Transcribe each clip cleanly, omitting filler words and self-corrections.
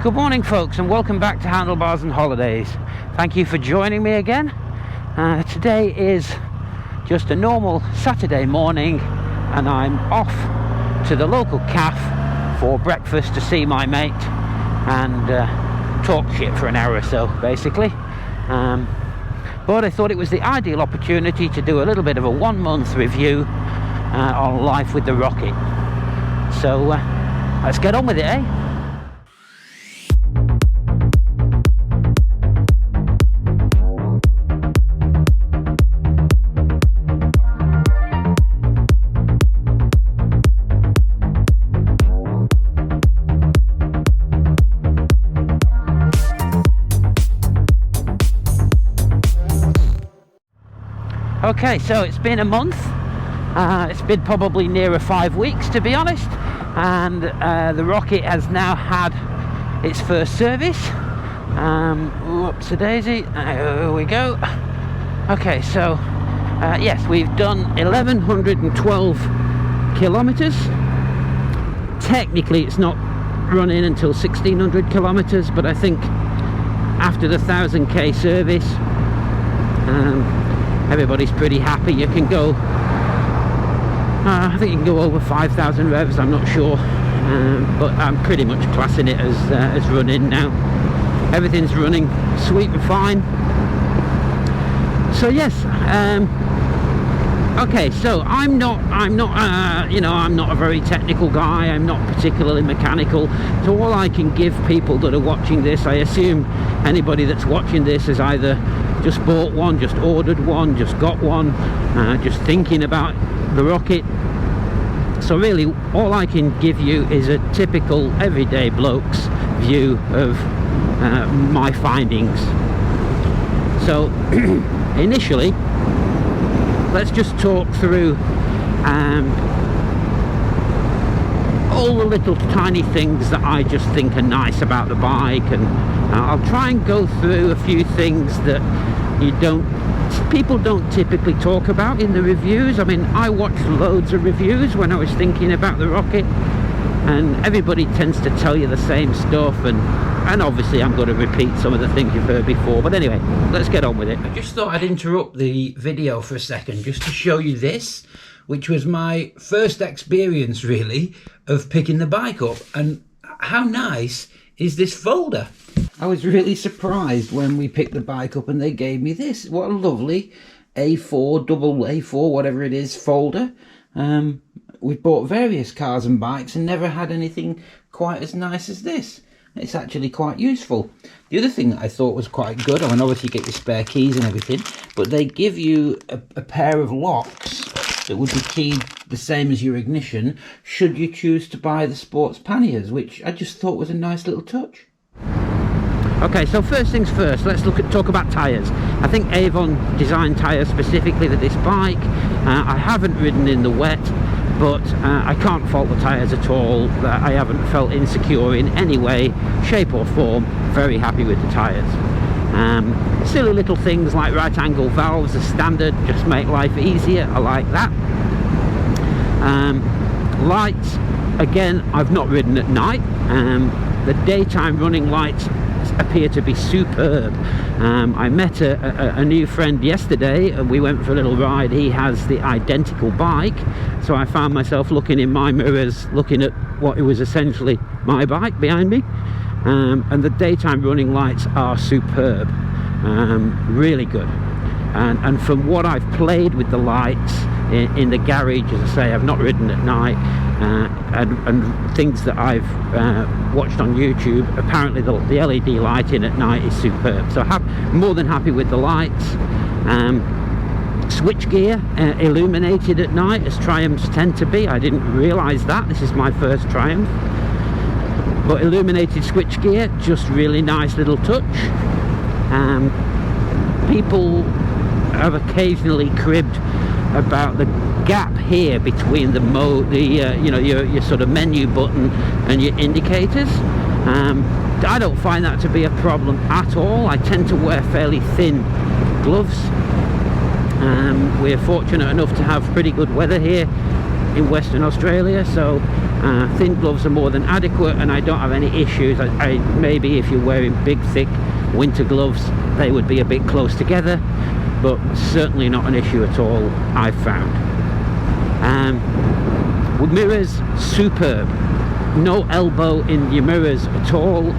Good morning, folks, and welcome back to Handlebars and Holidays. Thank you for joining me again. Today is just a normal Saturday morning, and I'm off to the local cafe for breakfast to see my mate and talk shit for an hour or so, basically. But I thought it was the ideal opportunity to do a little bit of a 1 month review on life with the Rocket. So let's get on with it, eh? Okay, so it's been a month. It's been probably nearer 5 weeks, to be honest, and the Rocket has now had its first service. Whoopsie-daisy, here we go. Okay, so yes, we've done 1112 kilometers. Technically it's not running until 1600 kilometers, but I think after the 1000k service, everybody's pretty happy. You can go, I think you can go over 5,000 revs, I'm not sure, but I'm pretty much classing it as running now. Everything's running sweet and fine. So yes, okay, so I'm not a very technical guy. I'm not particularly mechanical. So all I can give people that are watching this, I assume anybody that's watching this has either just bought one, just ordered one, just got one, just thinking about the Rocket. So really all I can give you is a typical everyday bloke's view of my findings. So initially, let's just talk through all the little tiny things that I just think are nice about the bike, and I'll try and go through a few things that people don't typically talk about in the reviews. I mean, I watched loads of reviews when I was thinking about the Rocket, and everybody tends to tell you the same stuff, and obviously I'm going to repeat some of the things you've heard before, but anyway, let's get on with it. I just thought I'd interrupt the video for a second just to show you this, which was my first experience really of picking the bike up. And how nice is this folder? I was really surprised when we picked the bike up and they gave me this. What a lovely A4, double A4, whatever it is, folder. We've bought various cars and bikes and never had anything quite as nice as this. It's actually quite useful. The other thing that I thought was quite good, I mean, obviously you get your spare keys and everything, but they give you a pair of locks that would be keyed the same as your ignition should you choose to buy the sports panniers, which I just thought was a nice little touch. Okay, so first things first, let's talk about tyres. I think Avon designed tyres specifically for this bike. I haven't ridden in the wet, but I can't fault the tyres at all. I haven't felt insecure in any way, shape or form. Very happy with the tyres. Silly little things like right angle valves are standard, just make life easier. I like that. Lights, again, I've not ridden at night. The daytime running lights appear to be superb. I met a new friend yesterday and we went for a little ride. He has the identical bike, so I found myself looking in my mirrors, looking at what was essentially my bike behind me, and the daytime running lights are superb. Really good. And from what I've played with the lights in the garage, as I say, I've not ridden at night, and things that I've watched on YouTube, apparently the LED lighting at night is superb. So I'm more than happy with the lights. Switchgear illuminated at night, as Triumphs tend to be. I didn't realise that. This is my first Triumph. But illuminated switchgear, just really nice little touch. People have occasionally cribbed about the gap here between your sort of menu button and your indicators. I don't find that to be a problem at all. I tend to wear fairly thin gloves. We're fortunate enough to have pretty good weather here, in Western Australia, so thin gloves are more than adequate, and I don't have any issues. Maybe if you're wearing big thick winter gloves, they would be a bit close together, but certainly not an issue at all, I've found. With mirrors, superb. No elbow in your mirrors at all,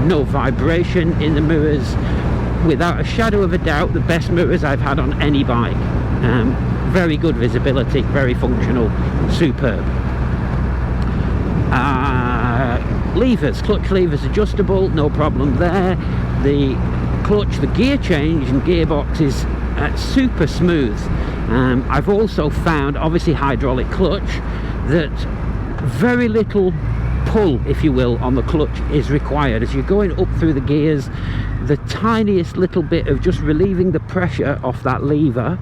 no vibration in the mirrors. Without a shadow of a doubt, the best mirrors I've had on any bike. Very good visibility, very functional, superb. Levers, clutch levers adjustable, no problem there. The clutch, the gear change and gearbox is super smooth. I've also found, obviously hydraulic clutch, that very little pull, if you will, on the clutch is required. As you're going up through the gears, the tiniest little bit of just relieving the pressure off that lever,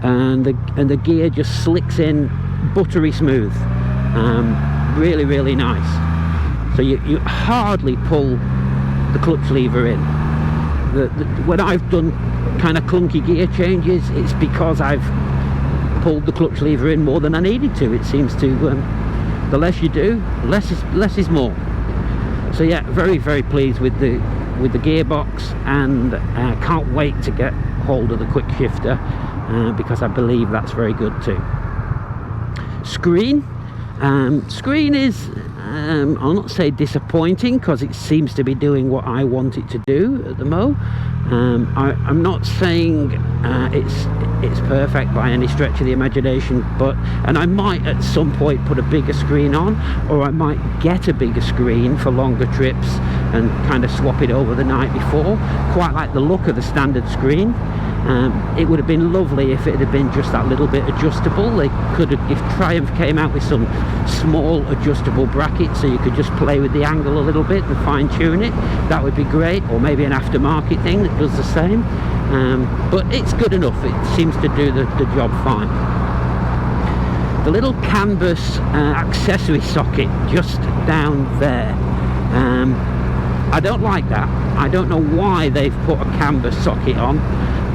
and the gear just slicks in buttery smooth. Really, really nice. So you hardly pull the clutch lever in. When I've done kind of clunky gear changes, it's because I've pulled the clutch lever in more than I needed to. It seems to, the less you do, less is more. So yeah, very, very pleased with the gearbox, and can't wait to get hold of the quick shifter, because I believe that's very good too. Screen is, I'll not say disappointing, because it seems to be doing what I want it to do at the mo. I'm not saying it's perfect by any stretch of the imagination, and I might at some point put a bigger screen on, or I might get a bigger screen for longer trips and kind of swap it over the night before. Quite like the look of the standard screen. It would have been lovely if it had been just that little bit adjustable. They could have, if Triumph came out with some small adjustable brackets so you could just play with the angle a little bit and fine tune it, that would be great. Or maybe an aftermarket thing that does the same. But it's good enough. It seems to do the job fine. The little canvas accessory socket just down there, I don't like that. I don't know why they've put a canvas socket on.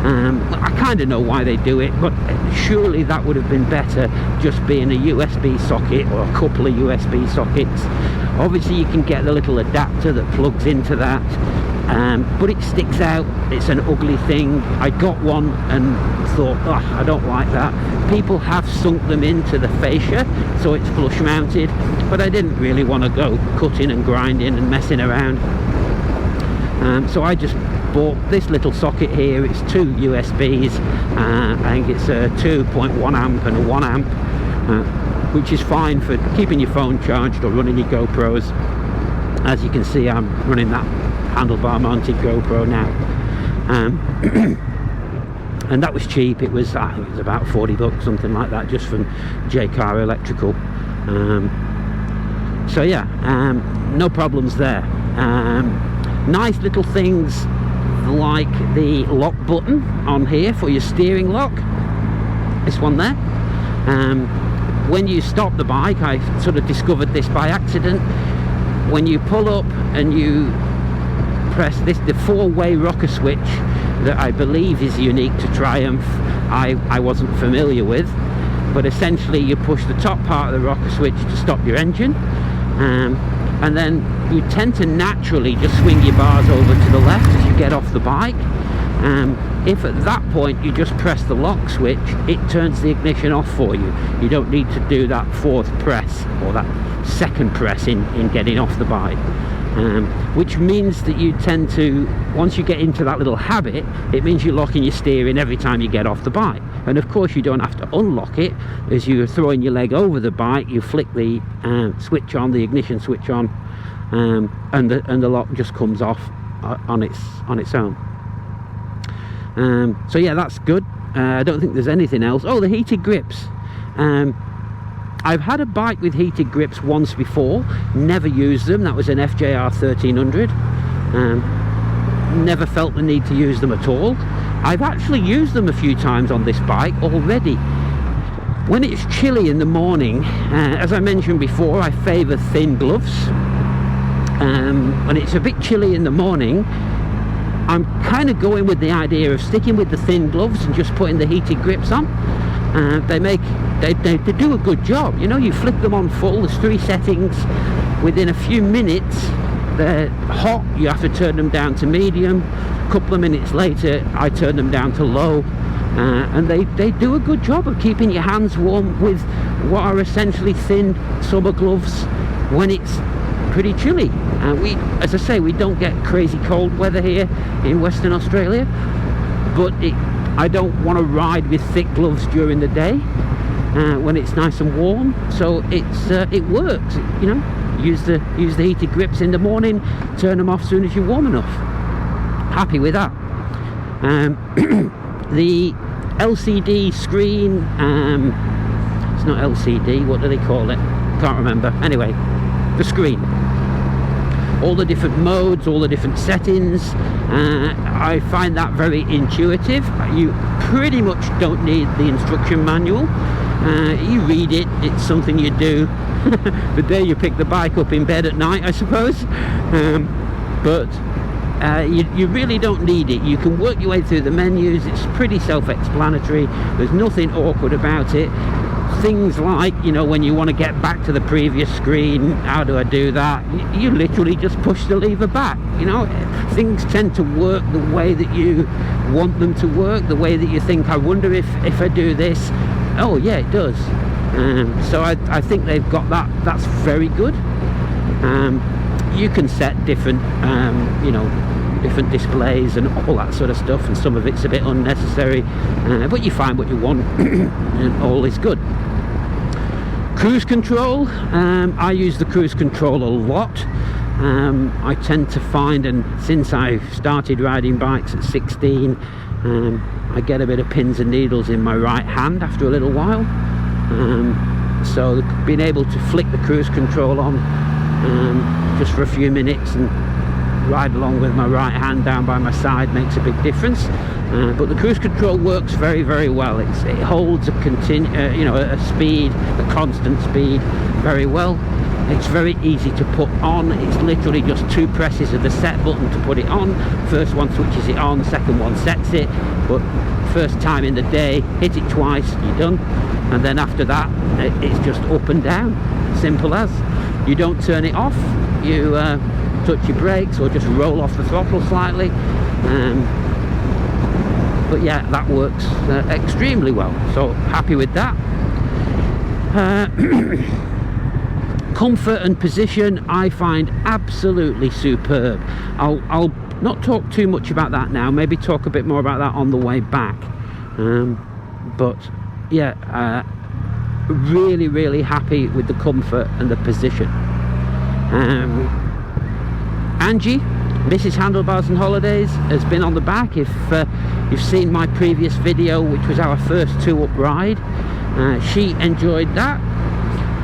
I kind of know why they do it, but surely that would have been better just being a USB socket or a couple of USB sockets. Obviously you can get the little adapter that plugs into that, but it sticks out. It's an ugly thing. I got one and thought, oh, I don't like that. People have sunk them into the fascia so it's flush mounted, but I didn't really want to go cutting and grinding and messing around. So I just bought this little socket here. It's two USBs. I think it's a 2.1 amp and a 1 amp, which is fine for keeping your phone charged or running your GoPros. As you can see, I'm running that handlebar mounted GoPro now. And that was cheap. It was, I think it was about 40 bucks, something like that, just from J-Car Electrical. So yeah, no problems there. Nice little things like the lock button on here for your steering lock. This one there. When you stop the bike, I sort of discovered this by accident. When you pull up and you press this, the four-way rocker switch that I believe is unique to Triumph, I wasn't familiar with, but essentially you push the top part of the rocker switch to stop your engine, and then you tend to naturally just swing your bars over to the left as you get off the bike. If at that point you just press the lock switch, it turns the ignition off for you. You don't need to do that fourth press or that second press in getting off the bike, which means that you tend to, once you get into that little habit, it means you're locking your steering every time you get off the bike. And of course you don't have to unlock it. As you're throwing your leg over the bike, you flick the switch on, the ignition switch on, and the lock just comes off on its own. So yeah, that's good. I don't think there's anything else. Oh, the heated grips. I've had a bike with heated grips once before, never used them. That was an FJR 1300. Never felt the need to use them at all. I've actually used them a few times on this bike already. When it's chilly in the morning, as I mentioned before, I favour thin gloves. When it's a bit chilly in the morning, I'm kind of going with the idea of sticking with the thin gloves and just putting the heated grips on. They do a good job. You know, you flick them on full, there's 3 settings. Within a few minutes they're hot, you have to turn them down to medium. A couple of minutes later I turn them down to low, and they do a good job of keeping your hands warm with what are essentially thin summer gloves when it's pretty chilly. As I say, we don't get crazy cold weather here in Western Australia, but I don't want to ride with thick gloves during the day when it's nice and warm. So it works, you know. Use the heated grips in the morning, turn them off as soon as you're warm enough. Happy with that. The LCD screen, it's not LCD, what do they call it? Can't remember. Anyway, the screen, all the different modes, all the different settings, I find that very intuitive. You pretty much don't need the instruction manual. You read it, it's something you do the day you pick the bike up in bed at night, I suppose. But you really don't need it. You can work your way through the menus. It's pretty self-explanatory. There's nothing awkward about it. Things like, you know, when you want to get back to the previous screen, how do I do that? You literally just push the lever back. You know, things tend to work the way that you want them to work, the way that you think, I wonder if I do this. Oh yeah, it does. So I think they've got that. That's very good. You can set different you know, different displays and all that sort of stuff, and some of it's a bit unnecessary, but you find what you want and all is good. Cruise control, I use the cruise control a lot. I tend to find, and since I started riding bikes at 16, I get a bit of pins and needles in my right hand after a little while. So being able to flick the cruise control on just for a few minutes and ride along with my right hand down by my side makes a big difference. But the cruise control works very, very well. It holds a you know, a speed, a constant speed, very well. It's very easy to put on. It's literally just 2 presses of the set button to put it on. First one switches it on, second one sets it. But first time in the day, hit it twice, you're done. And then after that, it's just up and down, simple as. You don't turn it off. You touch your brakes or just roll off the throttle slightly. But yeah, that works extremely well, so happy with that. Comfort and position I find absolutely superb. I'll not talk too much about that now, maybe talk a bit more about that on the way back. But yeah, really, really happy with the comfort and the position. Angie, Mrs. Handlebars and Holidays, has been on the back. If you've seen my previous video, which was our first 2-up ride, she enjoyed that.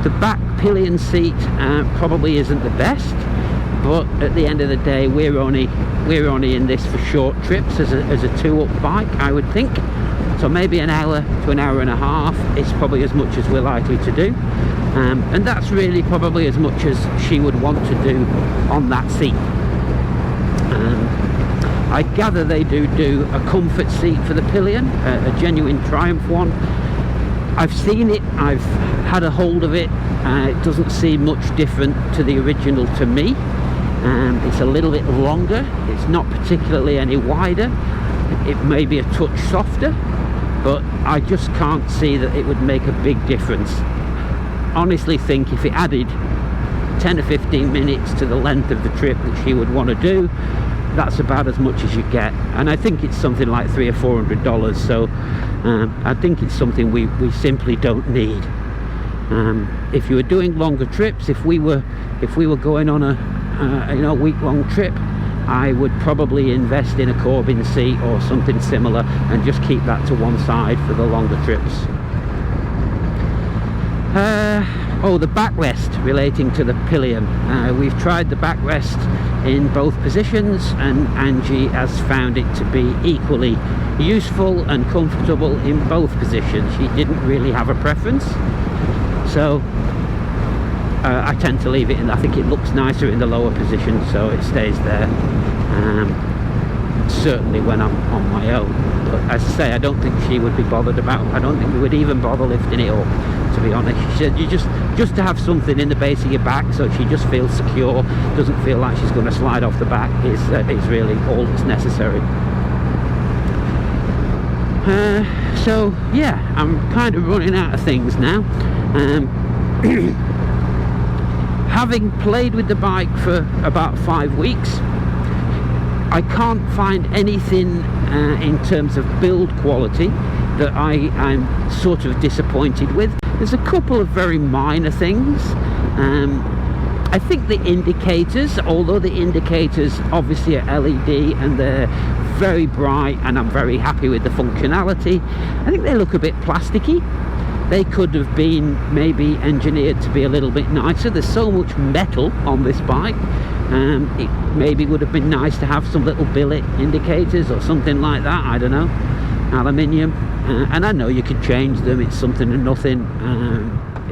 The back pillion seat probably isn't the best, but at the end of the day, we're only in this for short trips as a 2-up bike, I would think. So maybe an hour to an hour and a half is probably as much as we're likely to do, and that's really probably as much as she would want to do on that seat. I gather they do a comfort seat for the pillion, a genuine Triumph one. I've seen it, I've had a hold of it. It doesn't seem much different to the original to me. It's a little bit longer, it's not particularly any wider, it may be a touch softer, but I just can't see that it would make a big difference. Honestly think if it added 10 or 15 minutes to the length of the trip that she would want to do, that's about as much as you get. And I think it's something like $300 or $400, so I think it's something we simply don't need. If you were doing longer trips, if we were going on a you know, week-long trip, I would probably invest in a Corbin seat or something similar and just keep that to one side for the longer trips. Oh, the backrest relating to the pillion. We've tried the backrest in both positions, and Angie has found it to be equally useful and comfortable in both positions. She didn't really have a preference, so I tend to leave it in. I think it looks nicer in the lower position, so it stays there. certainly when I'm on my own. But as I say, I don't think she would be bothered about, I don't think we would even bother lifting it up, to be honest. She said, you just to have something in the base of your back so she just feels secure, doesn't feel like she's going to slide off the back, is really all that's necessary. So yeah, I'm kind of running out of things now. Having played with the bike for about 5 weeks, I can't find anything in terms of build quality that I'm sort of disappointed with. There's a couple of very minor things. I think the indicators, although the indicators obviously are LED and they're very bright and I'm very happy with the functionality, I think they look a bit plasticky. They could have been maybe engineered to be a little bit nicer. There's so much metal on this bike. It maybe would have been nice to have some little billet indicators or something like that, I don't know, aluminium. And I know you could change them, it's something and nothing.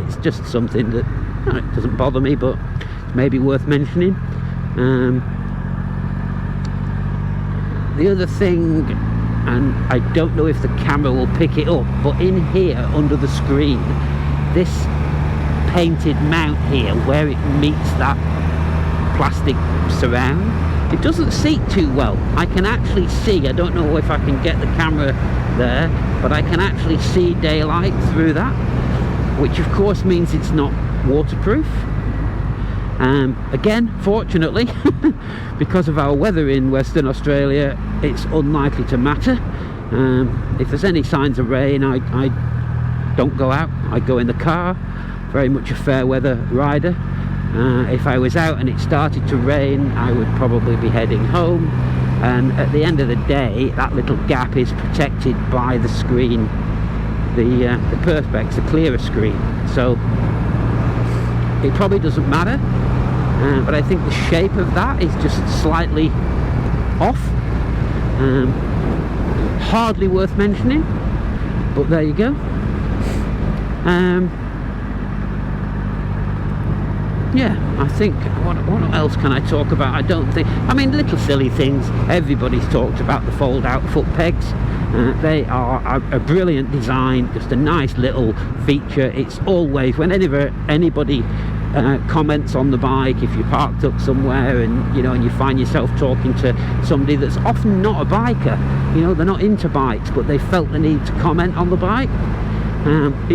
It's just something that it doesn't bother me, but it's maybe worth mentioning. The other thing, and I don't know if the camera will pick it up, but in here under the screen, this painted mount here where it meets that plastic surround, it doesn't seat too well. I can actually see, I don't know if I can get the camera there, but I can actually see daylight through that, which of course means it's not waterproof. Again, fortunately, because of our weather in Western Australia, it's unlikely to matter. If there's any signs of rain, I don't go out, I go in the car. Very much a fair weather rider. If I was out and it started to rain, I would probably be heading home, and at the end of the day that little gap is protected by the screen, the Perspex, the clearer screen, so it probably doesn't matter. But I think the shape of that is just slightly off. Hardly worth mentioning, but there you go. Yeah, I think, what else can I talk about? I don't think, I mean, little silly things. Everybody's talked about the fold out foot pegs. They are a brilliant design, just a nice little feature. It's always, whenever anybody comments on the bike, if you're parked up somewhere and you find yourself talking to somebody that's often not a biker, they're not into bikes, but they felt the need to comment on the bike,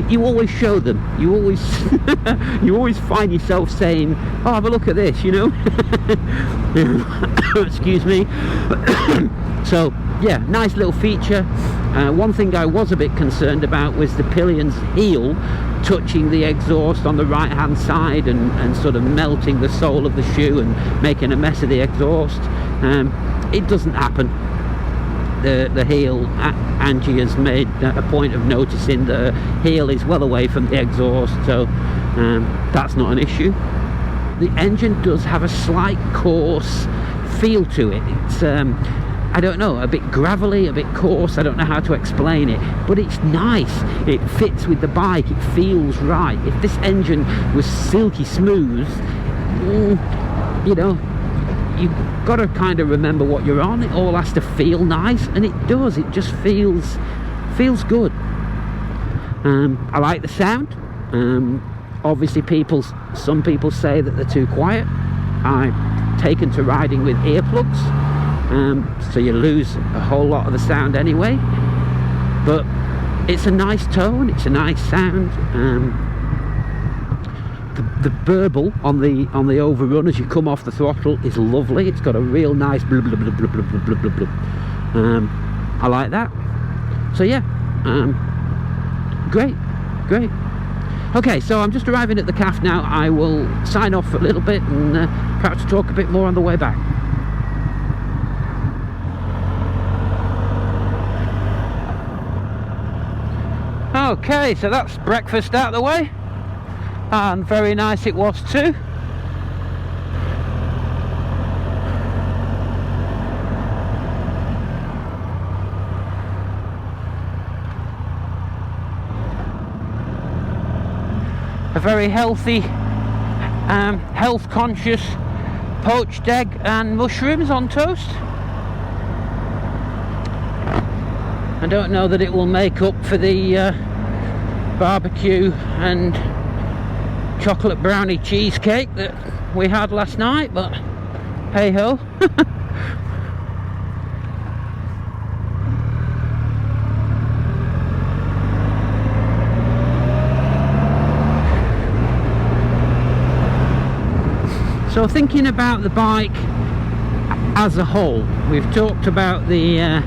you always show them, you always find yourself saying, oh, have a look at this, excuse me. So yeah, nice little feature. One thing I was a bit concerned about was the pillion's heel touching the exhaust on the right hand side and sort of melting the sole of the shoe and making a mess of the exhaust. It doesn't happen. The heel, Angie has made a point of noticing the heel is well away from the exhaust, so that's not an issue. The engine does have a slight coarse feel to it. It's I don't know, a bit gravelly, a bit coarse, I don't know how to explain it, but it's nice. It fits with the bike, it feels right. If this engine was silky smooth, you've got to kind of remember what you're on. It all has to feel nice, and it does. It just feels good. I like the sound. Obviously some people say that they're too quiet. I've taken to riding with earplugs, so you lose a whole lot of the sound anyway, but it's a nice tone, it's a nice sound. The burble on the overrun as you come off the throttle is lovely. It's got a real nice blub blub blub blub blub blub blub blub. I like that. So yeah, great. Okay, so I'm just arriving at the calf now. I will sign off for a little bit and perhaps talk a bit more on the way back. Okay, so that's breakfast out of the way, and very nice it was too. A very healthy, health conscious poached egg and mushrooms on toast. I don't know that it will make up for the barbecue and chocolate brownie cheesecake that we had last night, but hey ho. So thinking about the bike as a whole, we've talked about the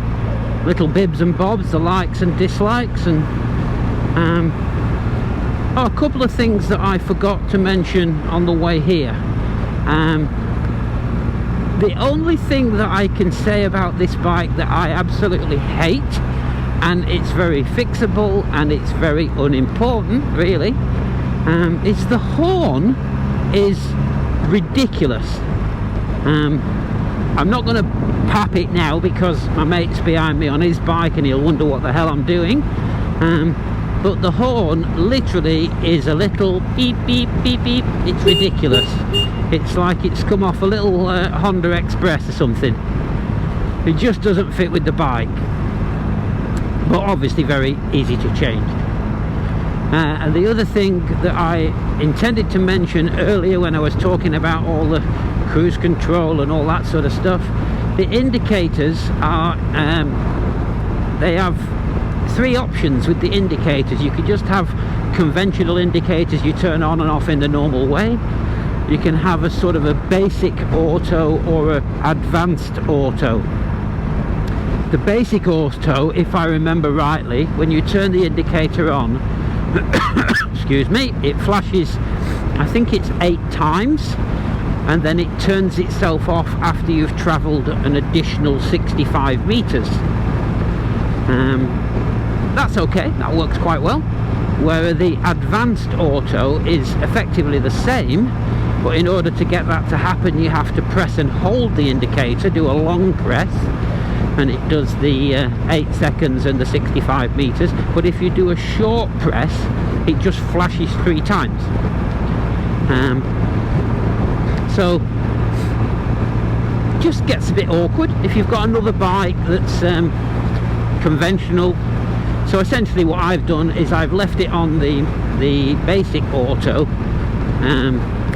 little bibs and bobs, the likes and dislikes, and a couple of things that I forgot to mention on the way here. The only thing that I can say about this bike that I absolutely hate, and it's very fixable and it's very unimportant really, is the horn is ridiculous. I'm not going to pop it now because my mate's behind me on his bike and he'll wonder what the hell I'm doing, but the horn literally is a little beep beep beep beep. It's ridiculous. It's like it's come off a little Honda Express or something. It just doesn't fit with the bike, but obviously very easy to change. And the other thing that I intended to mention earlier when I was talking about all the cruise control and all that sort of stuff, the indicators are, they have three options with the indicators. You could just have conventional indicators you turn on and off in the normal way. You can have a sort of a basic auto or an advanced auto. The basic auto, if I remember rightly, when you turn the indicator on, excuse me, it flashes, I think it's 8 times, and then it turns itself off after you've travelled an additional 65 meters. That's okay, that works quite well. Where the advanced auto is effectively the same, but in order to get that to happen you have to press and hold the indicator, do a long press, and it does the 8 seconds and the 65 meters. But if you do a short press, it just flashes 3 times. So just gets a bit awkward if you've got another bike that's conventional. So essentially what I've done is I've left it on the basic auto.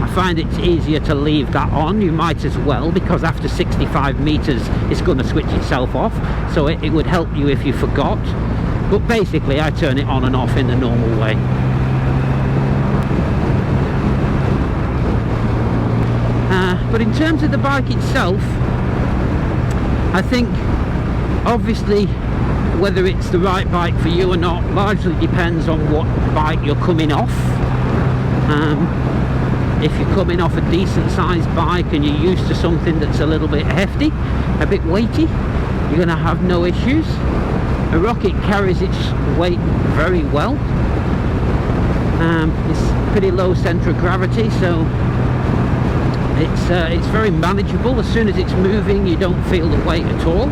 I find it's easier to leave that on. You might as well, because after 65 meters it's going to switch itself off, so it would help you if you forgot. But basically I turn it on and off in the normal way. But in terms of the bike itself, I think obviously whether it's the right bike for you or not largely depends on what bike you're coming off. If you're coming off a decent sized bike and you're used to something that's a little bit hefty, a bit weighty, you're going to have no issues. A Rocket carries its weight very well. It's pretty low centre of gravity, so it's very manageable. As soon as it's moving you don't feel the weight at all.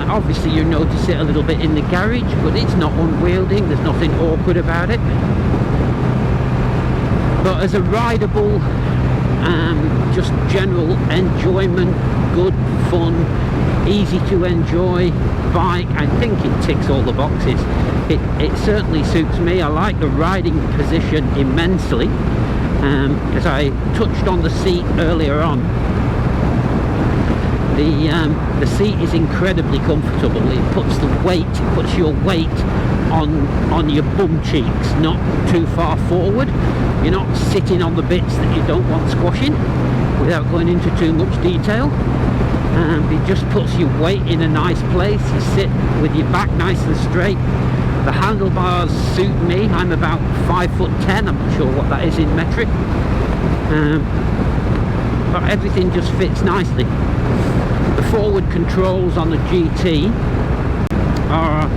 Obviously you notice it a little bit in the garage, but it's not unwielding, there's nothing awkward about it. But as a rideable, just general enjoyment, good fun, easy to enjoy bike, I think it ticks all the boxes. It certainly suits me. I like the riding position immensely. As I touched on the seat earlier on, the seat is incredibly comfortable. It puts your weight on your bum cheeks, not too far forward. You're not sitting on the bits that you don't want squashing, without going into too much detail. It just puts your weight in a nice place. You sit with your back nice and straight. The handlebars suit me. I'm about 5'10". I'm not sure what that is in metric, but everything just fits nicely. The forward controls on the GT are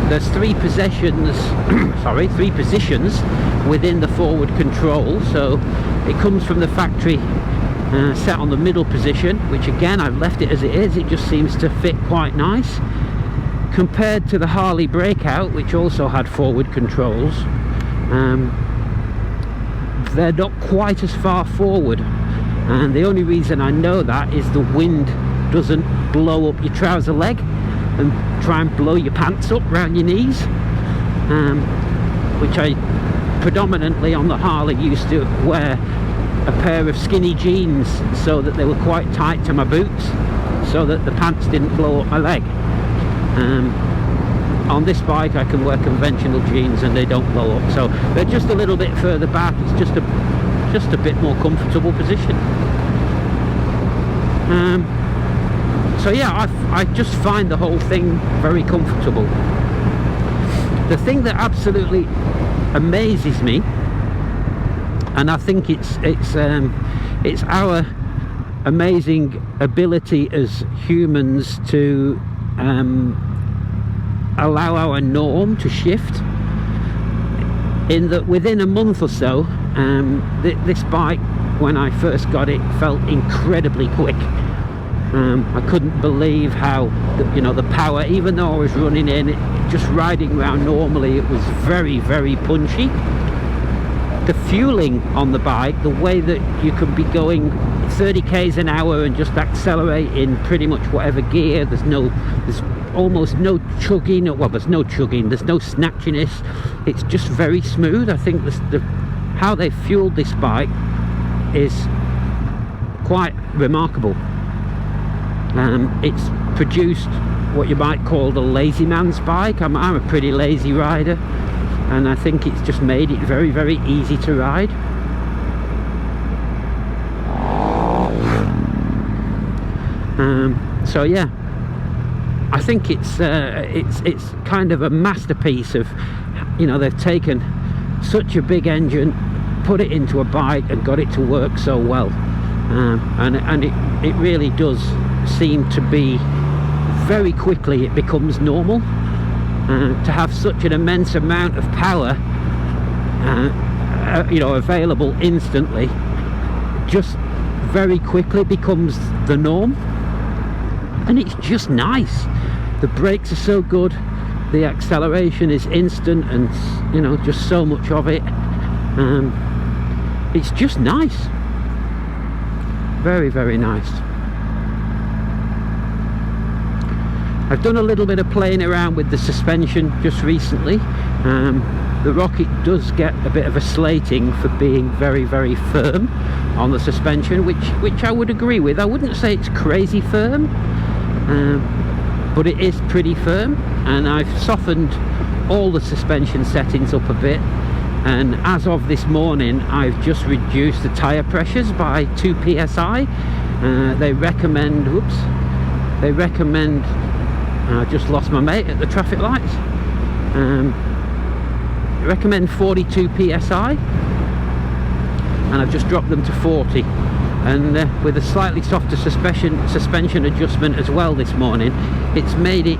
there's 3 positions within the forward control. So it comes from the factory set on the middle position, which again I've left it as it is. It just seems to fit quite nice compared to the Harley Breakout, which also had forward controls. They're not quite as far forward, and the only reason I know that is the wind doesn't blow up your trouser leg and try and blow your pants up around your knees, which I predominantly on the Harley used to wear a pair of skinny jeans so that they were quite tight to my boots, so that the pants didn't blow up my leg. On this bike I can wear conventional jeans and they don't blow up, so they're just a little bit further back. It's just a bit more comfortable position. So yeah, I just find the whole thing very comfortable. The thing that absolutely amazes me, and I think it's our amazing ability as humans to allow our norm to shift, in that within a month or so, this bike, when I first got it, felt incredibly quick. I couldn't believe how the power, even though I was running in it, just riding around normally, it was very, very punchy. The fueling on the bike, the way that you could be going 30 k's an hour and just accelerate in pretty much whatever gear, there's almost no chugging. Well, there's no chugging, there's no snatchiness, it's just very smooth. I think how they fueled this bike is quite remarkable. It's produced what you might call the lazy man's bike. I'm a pretty lazy rider, and I think it's just made it very, very easy to ride. So yeah, I think it's kind of a masterpiece of, they've taken such a big engine, put it into a bike and got it to work so well, and it really does seem to be, very quickly it becomes normal to have such an immense amount of power available instantly. Just very quickly becomes the norm, and it's just nice. The brakes are so good, the acceleration is instant, and just so much of it. It's just nice, very, very nice. I've done a little bit of playing around with the suspension just recently. The Rocket does get a bit of a slating for being very, very firm on the suspension, which I would agree with. I wouldn't say it's crazy firm, but it is pretty firm, and I've softened all the suspension settings up a bit, and as of this morning I've just reduced the tyre pressures by 2 psi. They recommend, I just lost my mate at the traffic lights. Recommend 42 psi, and I've just dropped them to 40, and with a slightly softer suspension adjustment as well this morning, it's made it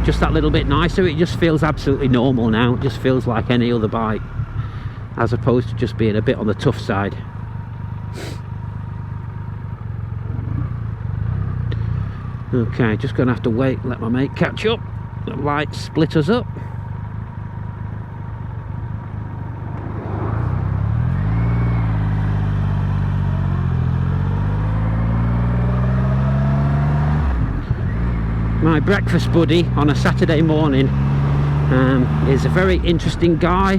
just that little bit nicer. It just feels absolutely normal now. It just feels like any other bike, as opposed to just being a bit on the tough side. Okay, just gonna have to wait, let my mate catch up. The light split us up. My breakfast buddy on a Saturday morning is a very interesting guy.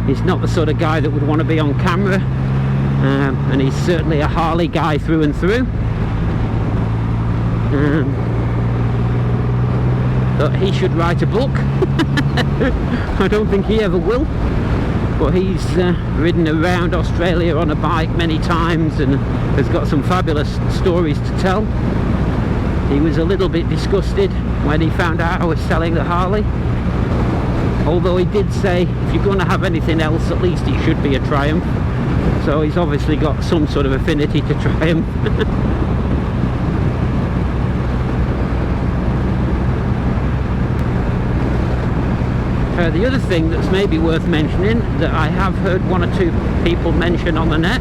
He's not the sort of guy that would want to be on camera, and he's certainly a Harley guy through and through. But he should write a book. I don't think he ever will, but he's ridden around Australia on a bike many times and has got some fabulous stories to tell. He was a little bit disgusted when he found out I was selling the Harley, although he did say if you're going to have anything else, at least it should be a Triumph. So he's obviously got some sort of affinity to Triumph. The other thing that's maybe worth mentioning, that I have heard one or two people mention on the net,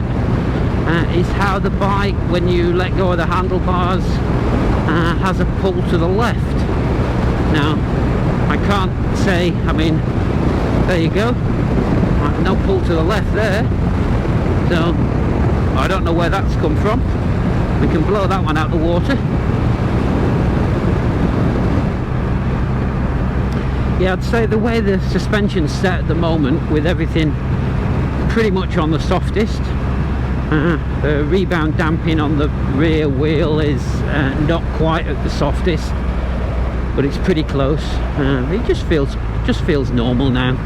is how the bike, when you let go of the handlebars, has a pull to the left. Now, I can't say, I mean, there you go, no pull to the left there, so I don't know where that's come from. we can blow that one out the water. Yeah, I'd say the way the suspension's set at the moment, with everything pretty much on the softest, the rebound damping on the rear wheel is not quite at the softest, but it's pretty close. It just feels normal now.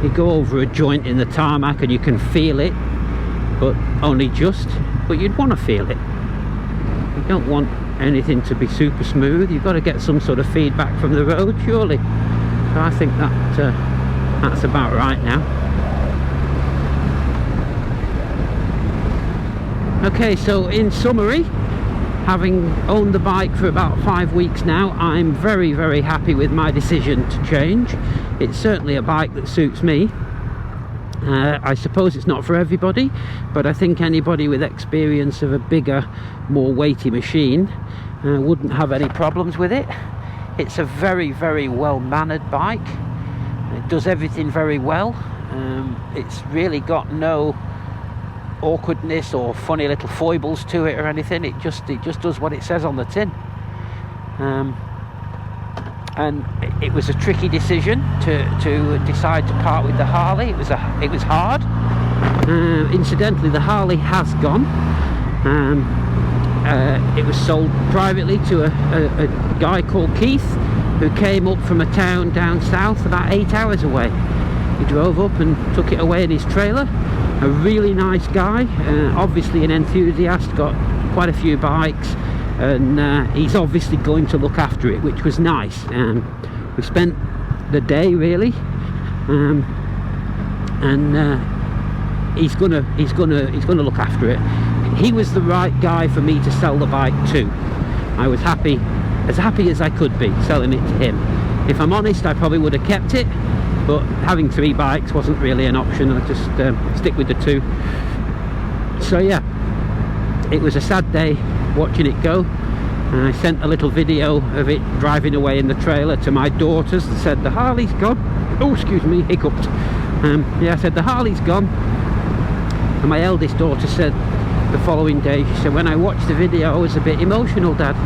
You go over a joint in the tarmac and you can feel it, but only just. But you'd want to feel it. You don't want anything to be super smooth. You've got to get some sort of feedback from the road, surely. So I think that that's about right now. Okay, so in summary, having owned the bike for about 5 weeks now, I'm very, very happy with my decision to change. It's certainly a bike that suits me. I suppose it's not for everybody, but I think anybody with experience of a bigger, more weighty machine wouldn't have any problems with it. It's a very, very well-mannered bike. It does everything very well. It's really got no awkwardness or funny little foibles to it or anything. It just does what it says on the tin. And it was a tricky decision to decide to part with the Harley. It was hard. Incidentally, the Harley has gone. It was sold privately to a guy called Keith, who came up from a town down south about 8 hours away. He drove up and took it away in his trailer. A really nice guy, obviously an enthusiast, got quite a few bikes, and he's obviously going to look after it, which was nice. We spent the day really, and he's gonna look after it. He was the right guy for me to sell the bike to. I was happy as I could be selling it to him. If I'm honest, I probably would have kept it, but having 3 bikes wasn't really an option. I just stick with the 2. So yeah, it was a sad day watching it go. I sent a little video of it driving away in the trailer to my daughters and said, the Harley's gone. Oh, excuse me, hiccuped. Yeah, I said, the Harley's gone. And my eldest daughter said the following day, she said, when I watched the video I was a bit emotional, Dad.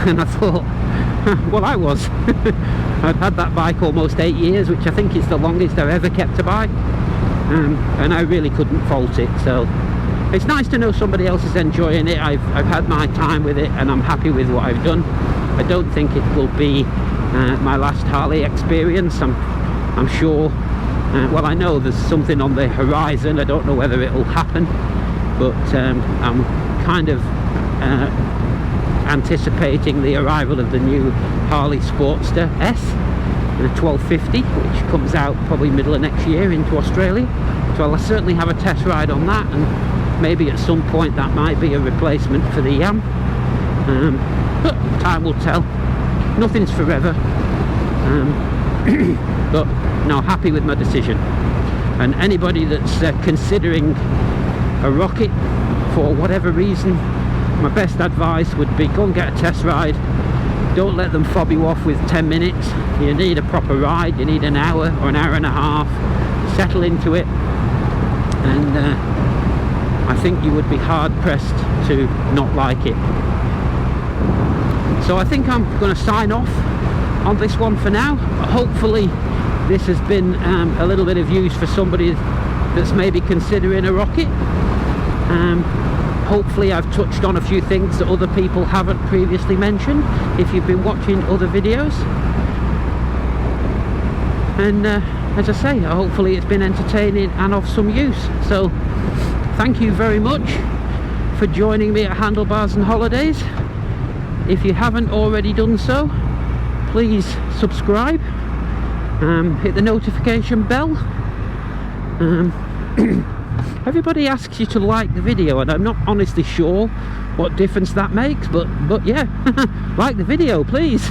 And I thought, well, I was. I've had that bike almost 8 years, which I think is the longest I've ever kept a bike, and I really couldn't fault it. So it's nice to know somebody else is enjoying it. I've had my time with it, and I'm happy with what I've done. I don't think it will be my last Harley experience. I'm sure, well, I know there's something on the horizon. I don't know whether it will happen, but I'm kind of anticipating the arrival of the new Harley Sportster S, the 1250, which comes out probably middle of next year into Australia. So I'll certainly have a test ride on that, and maybe at some point that might be a replacement for the Yam. But time will tell. Nothing's forever. But no, happy with my decision. And anybody that's considering a rocket for whatever reason, my best advice would be go and get a test ride. Don't let them fob you off with 10 minutes. You need a proper ride. You need an hour or an hour and a half. Settle into it, and I think you would be hard pressed to not like it. So I think I'm going to sign off on this one for now. Hopefully this has been a little bit of use for somebody that's maybe considering a rocket. Hopefully I've touched on a few things that other people haven't previously mentioned, if you've been watching other videos. And as I say, hopefully it's been entertaining and of some use. So thank you very much for joining me at Handlebars and Holidays. If you haven't already done so, please subscribe, hit the notification bell. Everybody asks you to like the video, and I'm not honestly sure what difference that makes, but yeah, like the video, please.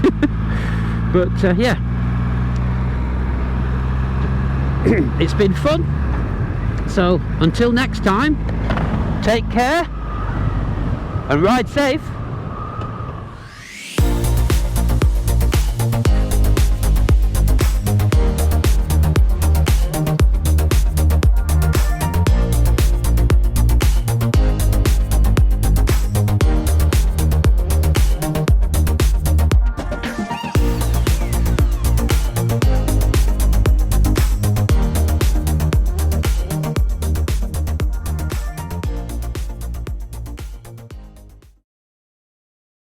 But yeah, it's been fun. So until next time, take care and ride safe.